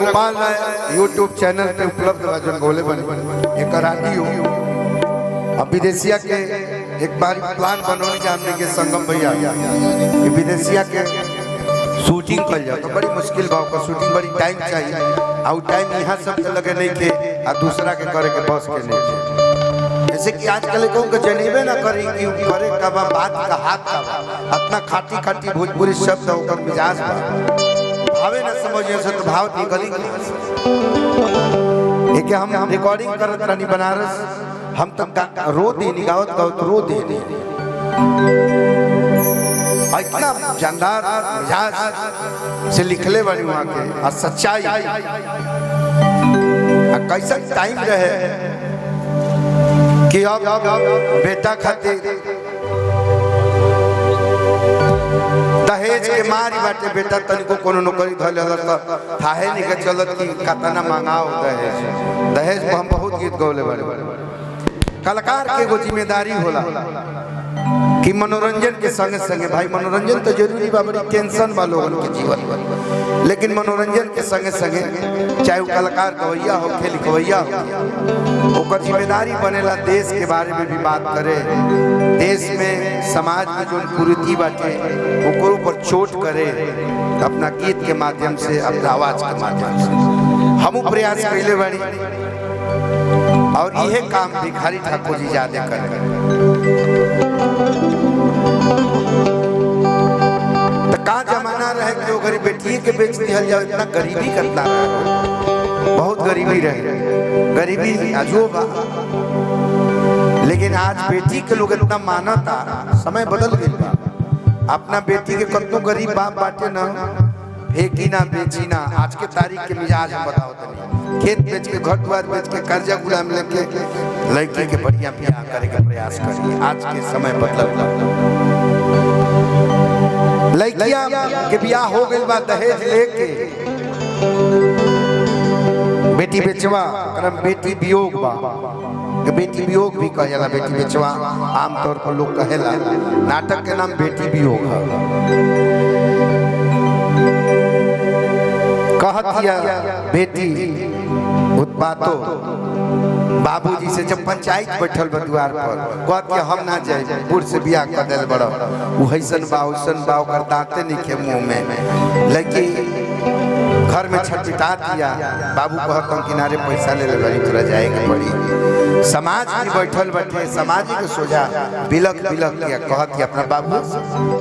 Gopal Rai YouTube channel पे उपलब्ध बा जो गोले बने एक आदि अब विदेशिया के एक बार प्लान बनोनी जामने के संगम भैया कि विदेशिया के शूटिंग कर जाओ तो बड़ी मुश्किल भाव का शूटिंग बड़ी टाइम चाहिए और टाइम यहाँ सब लगे नहीं के और दूसरा के करे के बस के नहीं थे। जैसे कि आजकल कहूँ कि जनेबे ना करी कि करे का बात का हाथ का अपना खाटी खाटी भोजपुरी शब्द होकर मिजाज भावे ना समझिए से तो भाव निकली एक हम रिकॉर्डिंग करत रानी बनारस हम तक रो दी गावत गावत रो दी इतना जानदार मिजाज से लिखले बड़ी वहाँ के और सच्चाई कैसा टाइम रहे कि अब बेटा खातिर दहेज के मारी बाटे बेटा तनिको कोनो नौकरी धले हलत थाहे नहीं के चलत कि कतना मांगाओ दहेज हम बहुत गीत गौले बड़े कलाकार के एगो जिम्मेदारी होला कि मनोरंजन के संगे संगे भाई मनोरंजन तो जरूरी बा बड़ी टेंशन बा लोगन के जीवन लेकिन मनोरंजन के संगे संगे चाहे वो कलाकार गवैया हो खेल गवैया हो ओकर जिम्मेदारी बनेला देश के बारे में भी बात करे देश में समाज में जो कुरीति बाटे ओकर ऊपर चोट करे अपना गीत के माध्यम से अपना आवाज के माध्यम से हम प्रयास कैले बाड़ी और यह काम भिखारी ठाकुर जी ज्यादा कर तो का जमाना रहे कि वो गरीब बेटी के बेच दिया जाए इतना गरीबी करता रहे बहुत गरीबी रहे गरीबी अजूबा लेकिन आज बेटी के लोग इतना मानता समय बदल गया अपना बेटी के कतों गरीब बाप बाटे ना फेंकी ना बेची ना आज के तारीख के मिजाज बताओ खेत बेच के घर द्वार बेच के कर्जा गुलाम लेके लड़की के बढ़िया ब्याह करे का प्रयास करिए आज के समय बदल लड़कियां के ब्याह हो गई बा दहेज लेके बेटी बेचवा करम बेटी वियोग बा बेटी वियोग भी कहेला बेटी बेचवा आमतौर पर लोग कहेला नाटक के नाम बेटी वियोग है कहतिया बेटी उत्पातो बाबूजी से जब पंचायत बैठल बा द्वार पर कहतिया हम ना जाए बूढ़ से बियाह कर देल बड़ा उहैसन बा ओकर दांते नहीं के मुंह में लड़की घर में छटपटा दिया बाबू कहत किनारे पैसा ले ले बड़ी तोरा जाएगा पड़ी समाज में बैठल बैठे समाज के सोझा बिलक बिलक किया कहतिया अपना बाबू